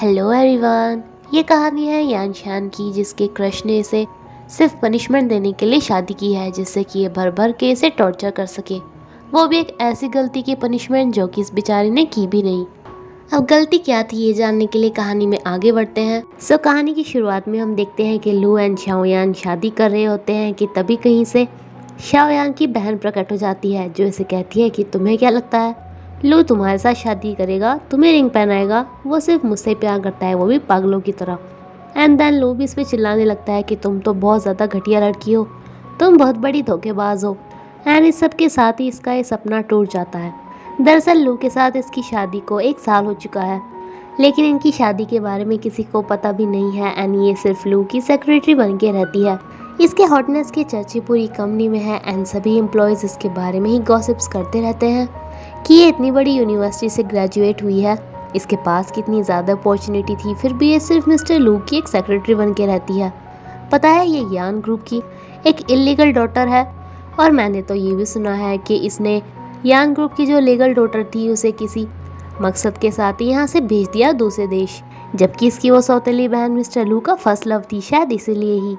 Hello everyone. ये कहानी है यान शान की, जिसके क्रश ने इसे सिर्फ पनिशमेंट देने के लिए शादी की है, जिससे कि ये भर भर के इसे टॉर्चर कर सके। वो भी एक ऐसी गलती की पनिशमेंट जो कि इस बेचारे ने की भी नहीं। अब गलती क्या थी ये जानने के लिए कहानी में आगे बढ़ते हैं। कहानी की शुरुआत में हम देखते हैं कि लू एंड शाओयान शादी कर रहे होते हैं कि तभी कहीं से शाओयान की बहन प्रकट हो जाती है, जो इसे कहती है कि तुम्हें क्या लगता है लू तुम्हारे साथ शादी करेगा, तुम्हें रिंग पहनाएगा, वो सिर्फ मुझसे प्यार करता है, वो भी पागलों की तरह। एंड देन लू भी इस पे चिल्लाने लगता है कि तुम तो बहुत ज़्यादा घटिया लड़की हो, तुम बहुत बड़ी धोखेबाज हो। एंड इस सब के साथ ही इसका ये सपना टूट जाता है। दरअसल लू के साथ इसकी शादी को 1 साल हो चुका है, लेकिन इनकी शादी के बारे में किसी को पता भी नहीं है। एंड ये सिर्फ लू की सेक्रेटरी बन के रहती है। इसके हॉटनेस की चर्चा पूरी कंपनी में है एंड सभी एम्प्लॉयज़ इसके बारे में ही गॉसिप्स करते रहते हैं कि ये इतनी बड़ी यूनिवर्सिटी से ग्रेजुएट हुई है, इसके पास कितनी ज़्यादा अपॉर्चुनिटी थी, फिर भी ये सिर्फ मिस्टर लू की एक सेक्रेटरी बन के रहती है। पता है ये यान ग्रुप की एक इलीगल डॉटर है, और मैंने तो ये भी सुना है कि इसने यान ग्रुप की जो लीगल डॉटर थी उसे किसी मकसद के साथ यहाँ से भेज दिया दूसरे देश, जबकि इसकी वो सौतेली बहन मिस्टर लू का फर्स्ट लव थी, शायद इसीलिए ही।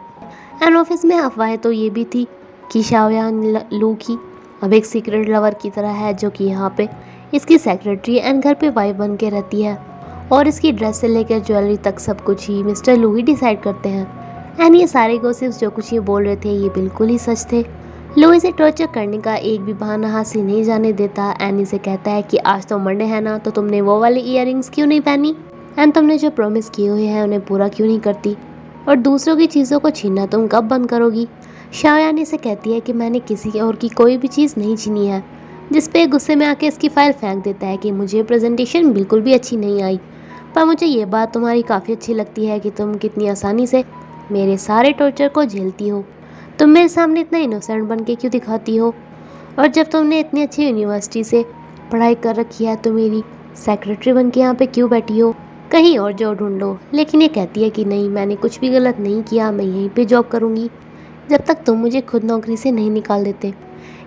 एंड ऑफिस में अफवाहें तो ये भी थी कि शाओयान लू की अब एक सीक्रेट लवर की तरह है, जो कि यहाँ पे इसकी सेक्रेटरी एंड घर पे वाइफ बन के रहती है, और इसकी ड्रेस से लेकर ज्वेलरी तक सब कुछ ही मिस्टर लू ही डिसाइड करते हैं। एंड ये सारे गॉसिप्स जो कुछ ये बोल रहे थे ये बिल्कुल ही सच थे। लू इसे टॉर्चर करने का एक भी बहाना हाथ से नहीं जाने देता। एंड इसे कहता है कि आज तो मंडे है ना, तो तुमने वो वाली ईयररिंग्स क्यों नहीं पहनी, एंड तुमने जो प्रॉमिस किए हुए हैं उन्हें पूरा क्यों नहीं करती, और दूसरों की चीज़ों को छीनना तुम कब बंद करोगी। शाओयान इसे कहती है कि मैंने किसी और की कोई भी चीज़ नहीं छीनी है, जिस पे गुस्से में आके इसकी फाइल फेंक देता है कि मुझे प्रेजेंटेशन बिल्कुल भी अच्छी नहीं आई, पर मुझे ये बात तुम्हारी काफ़ी अच्छी लगती है कि तुम कितनी आसानी से मेरे सारे टॉर्चर को झेलती हो। तुम मेरे सामने इतना इनोसेंट बन के क्यों दिखाती हो, और जब तुमने इतनी अच्छी यूनिवर्सिटी से पढ़ाई कर रखी है तो मेरी सेक्रेटरी बन के यहाँ पे क्यों बैठी हो, कहीं और जॉब ढूंढो। लेकिन ये कहती है कि नहीं, मैंने कुछ भी गलत नहीं किया, मैं यहीं पे जॉब करूँगी जब तक तुम मुझे खुद नौकरी से नहीं निकाल देते।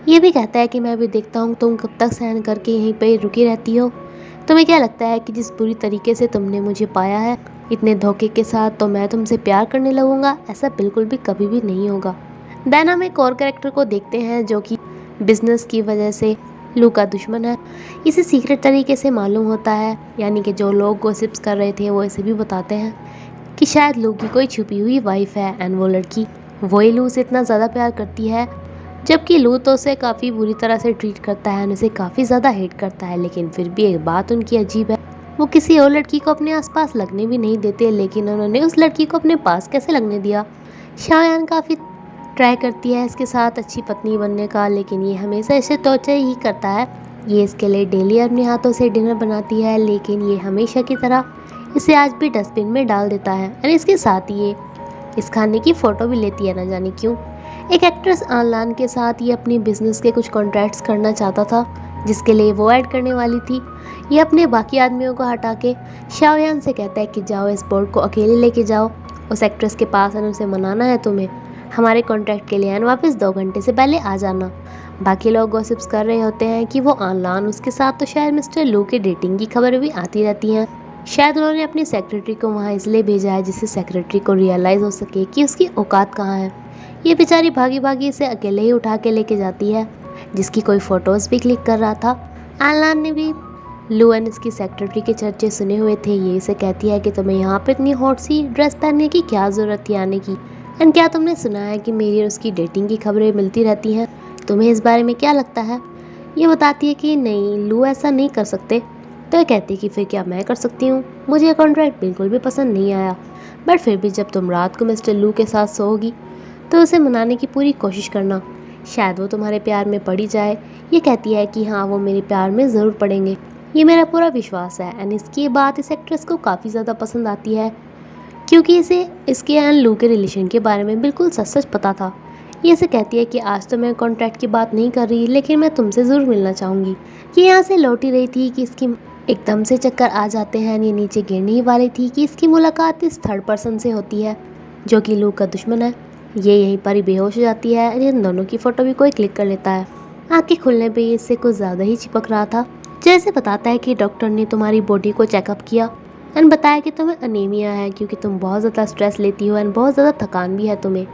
ये भी कहता है कि मैं भी देखता हूँ तुम कब तक सहन करके यहीं पे रुकी रहती हो। तुम्हें क्या लगता है कि जिस बुरी तरीके से तुमने मुझे पाया है इतने धोखे के साथ, तो मैं तुमसे प्यार करने लगूंगा? ऐसा बिल्कुल भी कभी भी नहीं होगा। देन हम एक और कैरेक्टर को देखते हैं जो कि बिजनेस की वजह से लू का दुश्मन है। इसे सीक्रेट तरीके से मालूम होता है, यानी कि जो लोग गॉसिप्स कर रहे थे वो इसे भी बताते हैं कि शायद लू की कोई छुपी हुई वाइफ है, एंड वो लड़की वही लू से इतना ज़्यादा प्यार करती है, जबकि लू तो उसे काफ़ी बुरी तरह से ट्रीट करता है, उसे काफ़ी ज़्यादा हेट करता है। लेकिन फिर भी एक बात उनकी अजीब है, वो किसी और लड़की को अपने आसपास लगने भी नहीं देते, लेकिन उन्होंने उस लड़की को अपने पास कैसे लगने दिया। शाओयान काफ़ी ट्राई करती है इसके साथ अच्छी पत्नी बनने का, लेकिन ये हमेशा इसे टॉर्चर ही करता है। ये इसके लिए डेली अपने हाथों से डिनर बनाती है, लेकिन ये हमेशा की तरह इसे आज भी डस्टबिन में डाल देता है। और इसके साथ ये इस खाने की फ़ोटो भी लेती है, ना जाने क्यों। एक एक्ट्रेस आनलान के साथ ये अपनी बिजनेस के कुछ कॉन्ट्रैक्ट्स करना चाहता था, जिसके लिए वो ऐड करने वाली थी। ये अपने बाकी आदमियों को हटा के शाओयान से कहता है कि जाओ इस बोर्ड को अकेले लेके जाओ उस एक्ट्रेस के पास, और उसे मनाना है तुम्हें हमारे कॉन्ट्रैक्ट के लिए, एंड वापस 2 घंटे से पहले आ जाना। बाकी लोग गॉसिप्स कर रहे होते हैं कि वो आनलान उसके साथ तो शायद मिस्टर लू के डेटिंग की खबरें भी आती रहती हैं। शायद उन्होंने अपनी सेक्रेटरी को वहाँ इसलिए भेजा है जिससे सेक्रेटरी को रियलाइज़ हो सके कि उसकी औकात कहाँ है। ये बेचारी भागी भागी इसे अकेले ही उठा के लेके जाती है, जिसकी कोई फ़ोटोज़ भी क्लिक कर रहा था। आनलान ने भी लू एंड इसकी सेक्रेटरी के चर्चे सुने हुए थे। ये इसे कहती है कि तुम्हें यहाँ पे इतनी हॉट सी ड्रेस पहनने की क्या ज़रूरत थी आने की, एंड क्या तुमने सुना है कि मेरी और उसकी डेटिंग की खबरें मिलती रहती हैं, तुम्हें इस बारे में क्या लगता है। ये बताती है कि नहीं, लू ऐसा नहीं कर सकते। तो ये कहती है कि फिर क्या मैं कर सकती हूँ, मुझे ये कॉन्ट्रैक्ट बिल्कुल भी पसंद नहीं आया, बट फिर भी जब तुम रात को मिस्टर लू के साथ सोओगी तो उसे मनाने की पूरी कोशिश करना, शायद वो तुम्हारे प्यार में पड़ी जाए। ये कहती है कि हाँ, वो मेरे प्यार में ज़रूर पड़ेंगे, ये मेरा पूरा विश्वास है। एंड इसकी ये बात इस एक्ट्रेस को काफ़ी ज़्यादा पसंद आती है, क्योंकि इसे इसके एंड लू के रिलेशन के बारे में बिल्कुल सच सच पता था। ये इसे कहती है कि आज तो मैं कॉन्ट्रैक्ट की बात नहीं कर रही, लेकिन मैं तुमसे ज़रूर मिलना चाहूँगी। ये यहाँ से लौट ही रही थी कि इसकी एकदम से चक्कर आ जाते हैं। ये नीचे गिरने ही वाली थी कि इसकी मुलाकात इस थर्ड पर्सन से होती है, जो कि लू का दुश्मन है। ये यहीं पर ही बेहोश हो जाती है। इन दोनों की फ़ोटो भी कोई क्लिक कर लेता है। आँखें खुलने पे इससे कुछ ज़्यादा ही चिपक रहा था, जैसे बताता है कि डॉक्टर ने तुम्हारी बॉडी को चेकअप किया एंड बताया कि तुम्हें अनीमिया है क्योंकि तुम बहुत ज़्यादा स्ट्रेस लेती हो एंड बहुत ज़्यादा थकान भी है तुम्हें।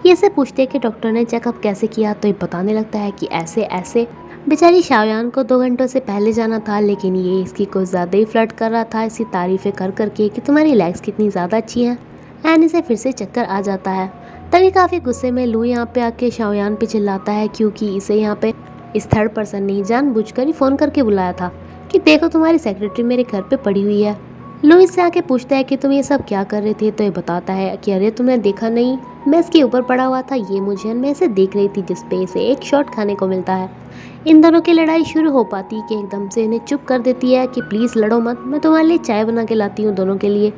ये से पूछते हैं कि डॉक्टर ने चेकअप कैसे किया, तो ये बताने लगता है कि ऐसे ऐसे। बेचारी शाओयान को 2 घंटों से पहले जाना था, लेकिन ये इसकी कुछ ज़्यादा ही फ्लर्ट कर रहा था, इसकी तारीफ़ें कर करके कि तुम्हारी लेग्स कितनी ज़्यादा अच्छी हैं। एंड इसे फिर से चक्कर आ जाता है। तभी काफ़ी गुस्से में लू यहाँ पे आके शाओयान पे चिल्लाता है, क्योंकि इसे यहाँ पे इस थर्ड पर्सन ने जानबूझकर ही फ़ोन करके बुलाया था कि देखो तुम्हारी सेक्रेटरी मेरे घर पे पड़ी हुई है। लुइस से आके पूछता है कि तुम ये सब क्या कर रहे थे, तो ये बताता है कि अरे तुमने देखा नहीं, मैं इसके ऊपर पड़ा हुआ था, ये मुझे मैं इसे देख रही थी जिसपे इसे एक शॉट खाने को मिलता है। इन दोनों की लड़ाई शुरू हो पाती कि एकदम से इन्हें चुप कर देती है कि प्लीज़ लड़ो मत, मैं तुम्हारे लिए चाय बना के लाती हूँ दोनों के लिए।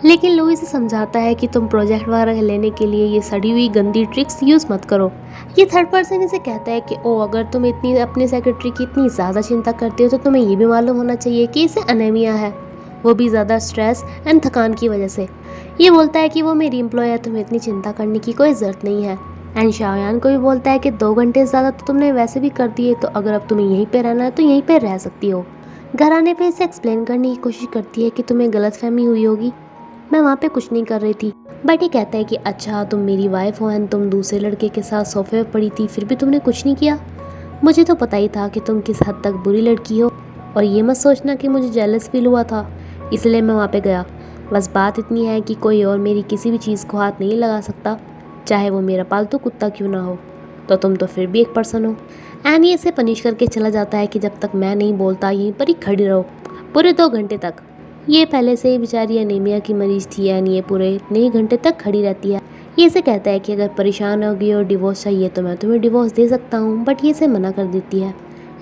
लेकिन लुइस से समझाता है कि तुम प्रोजेक्ट वगैरह लेने के लिए ये सड़ी हुई गंदी ट्रिक्स यूज़ मत करो। ये थर्ड पर्सन इसे कहता है कि ओ अगर तुम इतनी अपनी सेक्रेटरी की इतनी ज़्यादा चिंता करते हो तो तुम्हें ये भी मालूम होना चाहिए कि इसे अनेमिया है, वो भी ज़्यादा स्ट्रेस एंड थकान की वजह से। ये बोलता है कि वो मेरी एम्प्लॉय है, तुम्हें इतनी चिंता करने की कोई ज़रूरत नहीं है। एंड शाओयान को भी बोलता है कि 2 घंटे से ज़्यादा तो तुमने वैसे भी कर दिए, तो अगर अब तुम्हें यहीं पे रहना है तो यहीं पे रह सकती हो। घर आने पे इसे एक्सप्लेन करने की कोशिश करती है कि तुम्हें गलतफहमी हुई होगी, मैं वहाँ पे कुछ नहीं कर रही थी। बट ये कहता है कि अच्छा तुम मेरी वाइफ हो एंड तुम दूसरे लड़के के साथ सोफे पे पड़ी थी, फिर भी तुमने कुछ नहीं किया। मुझे तो पता ही था कि तुम किस हद तक बुरी लड़की हो, और ये मत सोचना कि मुझे जेलस फील हुआ था इसलिए मैं वहाँ पे गया। बस बात इतनी है कि कोई और मेरी किसी भी चीज़ को हाथ नहीं लगा सकता, चाहे वो मेरा पालतू कुत्ता क्यों ना हो। तो तुम तो फिर भी एक पर्सन हो। एंड ये इसे पनिश करके चला जाता है कि जब तक मैं नहीं बोलता यहीं पर ही खड़ी रहो पूरे 2 घंटे तक। ये पहले से ही बेचारी अनीमिया की मरीज थी एंड ये पूरे इतने ही घंटे तक खड़ी रहती है। ये इसे कहता है कि अगर परेशान होगी और डिवोर्स चाहिए तो मैं तुम्हें डिवोर्स दे सकता हूँ, बट ये इसे मना कर देती है।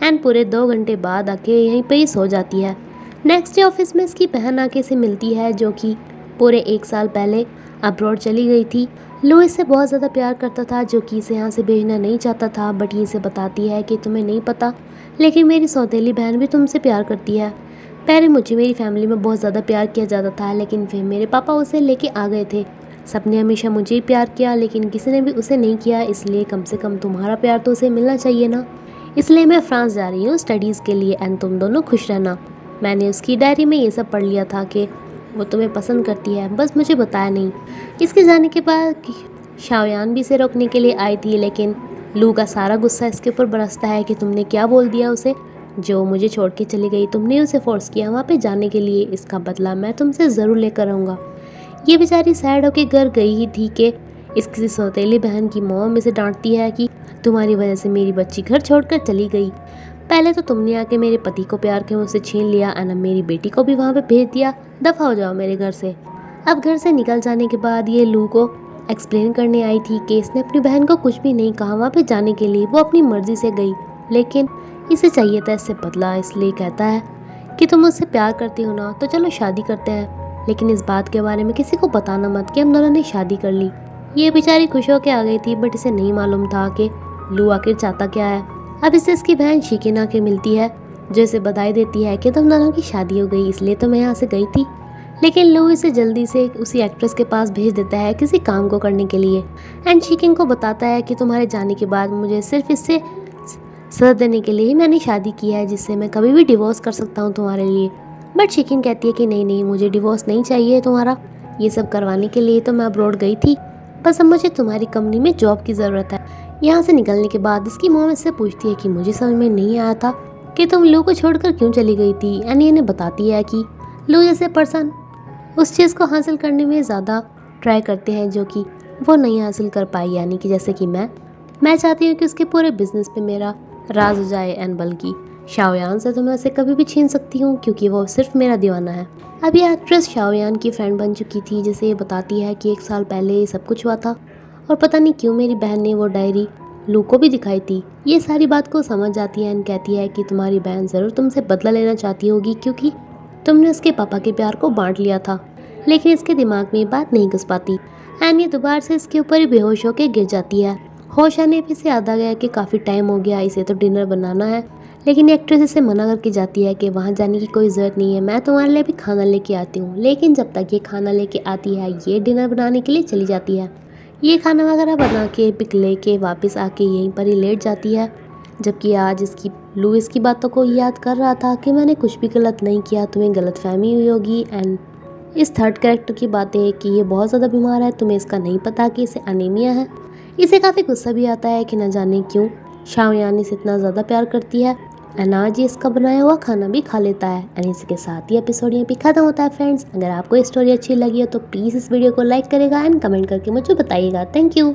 एंड पूरे 2 घंटे बाद आके यहीं पे ही सो जाती है। नेक्स्ट डे ऑफिस में इसकी बहन आके इसे मिलती है, जो कि पूरे 1 साल पहले अब्रॉड चली गई थी। लो इससे बहुत ज़्यादा प्यार करता था, जो कि इसे यहाँ से भेजना नहीं चाहता था, बट ये इसे बताती है कि तुम्हें नहीं पता, लेकिन मेरी सौतेली बहन भी तुमसे प्यार करती है। पहले मुझे मेरी फैमिली में बहुत ज़्यादा प्यार किया जाता था, लेकिन फिर मेरे पापा उसे लेके आ गए थे। सबने हमेशा मुझे ही प्यार किया, लेकिन किसी ने भी उसे नहीं किया, इसलिए कम से कम तुम्हारा प्यार तो उसे मिलना चाहिए ना। इसलिए मैं फ्रांस जा रही हूँ स्टडीज़ के लिए एंड तुम दोनों खुश रहना। मैंने उसकी डायरी में ये सब पढ़ लिया था कि वो तुम्हें पसंद करती है, बस मुझे बताया नहीं। इसके जाने के बाद शाओयान भी इसे रोकने के लिए आई थी, लेकिन लू का सारा गुस्सा इसके ऊपर बरसता है कि तुमने क्या बोल दिया उसे, जो मुझे छोड़ के चली गई, तुमने उसे फोर्स किया वहाँ पे जाने के लिए, इसका बदला मैं तुमसे ज़रूर लेकर आऊँगा। ये बेचारी सैड होके घर गई ही थी कि इसकी सौतेली बहन की मॉम इसे डांटती है कि तुम्हारी वजह से मेरी बच्ची घर छोड़कर चली गई। पहले तो तुमने आके मेरे पति को प्यार के मुझसे छीन लिया और अब मेरी बेटी को भी वहाँ पे भेज दिया, दफ़ा हो जाओ मेरे घर से। अब घर से निकल जाने के बाद ये लू को एक्सप्लेन करने आई थी कि इसने अपनी बहन को कुछ भी नहीं कहा वहाँ पे जाने के लिए, वो अपनी मर्जी से गई, लेकिन इसे चाहिए था इससे बदला, इसलिए कहता है कि तुम मुझसे प्यार करती हो ना, तो चलो शादी करते हैं, लेकिन इस बात के बारे में किसी को बताना मत कि हम दोनों ने शादी कर ली। ये बेचारी खुश होकर आ गई थी, बट इसे नहीं मालूम था कि लू आखिर चाहता क्या है। अब इससे इसकी बहन शिकिन आके मिलती है, जो इसे बधाई देती है कि तुम दोनों की शादी हो गई, इसलिए तो मैं यहाँ से गई थी। लेकिन लू इसे जल्दी से उसी एक्ट्रेस के पास भेज देता है किसी काम को करने के लिए। एंड शिकिन को बताता है कि तुम्हारे जाने के बाद मुझे सिर्फ इससे सजा देने के लिए ही मैंने शादी की है, जिससे मैं कभी भी डिवोर्स कर सकता हूँ तुम्हारे लिए। बट शिकिन कहती है कि नहीं नहीं, मुझे डिवोर्स नहीं चाहिए तुम्हारा, ये सब करवाने के लिए तो मैं अब्रॉड गई थी, बस अब मुझे तुम्हारी कंपनी में जॉब की ज़रूरत है। यहाँ से निकलने के बाद इसकी मॉम इससे पूछती है कि मुझे समझ में नहीं आया था कि तुम लू को छोड़कर क्यों चली गई थी। एंड इन्हें बताती है कि लू जैसे पर्सन उस चीज़ को हासिल करने में ज़्यादा ट्राई करते हैं जो कि वो नहीं हासिल कर पाई, यानी कि जैसे कि मैं चाहती हूँ कि उसके पूरे बिजनेस पे मेरा राज हो जाए, एंड बल्कि शाओयान से तो मैं उसे कभी भी छीन सकती हूँ क्योंकि वो सिर्फ मेरा दीवाना है। अब ये एक्ट्रेस शाओयान की फ्रेंड बन चुकी थी, जिसे ये बताती है कि 1 साल पहले ये सब कुछ हुआ था और पता नहीं क्यों मेरी बहन ने वो डायरी लू को भी दिखाई थी। ये सारी बात को समझ जाती है एंड कहती है कि तुम्हारी बहन ज़रूर तुमसे बदला लेना चाहती होगी क्योंकि तुमने उसके पापा के प्यार को बांट लिया था, लेकिन इसके दिमाग में ये बात नहीं घुस पाती। एंड ये दोबारा से इसके ऊपर ही बेहोश होकर गिर जाती है। होश आने पे इसे याद आ गया कि काफ़ी टाइम हो गया, इसे तो डिनर बनाना है, लेकिन एक्ट्रेस इसे मना करके जाती है कि वहाँ जाने की कोई ज़रूरत नहीं है, मैं तुम्हारे लिए भी खाना लेके आती हूँ। लेकिन जब तक ये खाना लेके आती है, ये डिनर बनाने के लिए चली जाती है। ये खाना वगैरह बना के पिक लेके वापस आके यहीं पर ही लेट जाती है, जबकि आज इसकी लू इसकी बातों को याद कर रहा था कि मैंने कुछ भी गलत नहीं किया, तुम्हें गलतफहमी हुई होगी एंड इस थर्ड कैरेक्टर की बात है कि ये बहुत ज़्यादा बीमार है, तुम्हें इसका नहीं पता कि इसे अनीमिया है। इसे काफ़ी गुस्सा भी आता है कि न जाने क्यों शाओयान इसे इतना ज़्यादा प्यार करती है। अनाज ये इसका बनाया हुआ खाना भी खा लेता है। एंड इसी के साथ ही एपिसोड यहाँ पे खत्म होता है फ्रेंड्स। अगर आपको ये स्टोरी अच्छी लगी हो तो प्लीज़ इस वीडियो को लाइक करेगा एंड कमेंट करके मुझे बताइएगा। Thank you.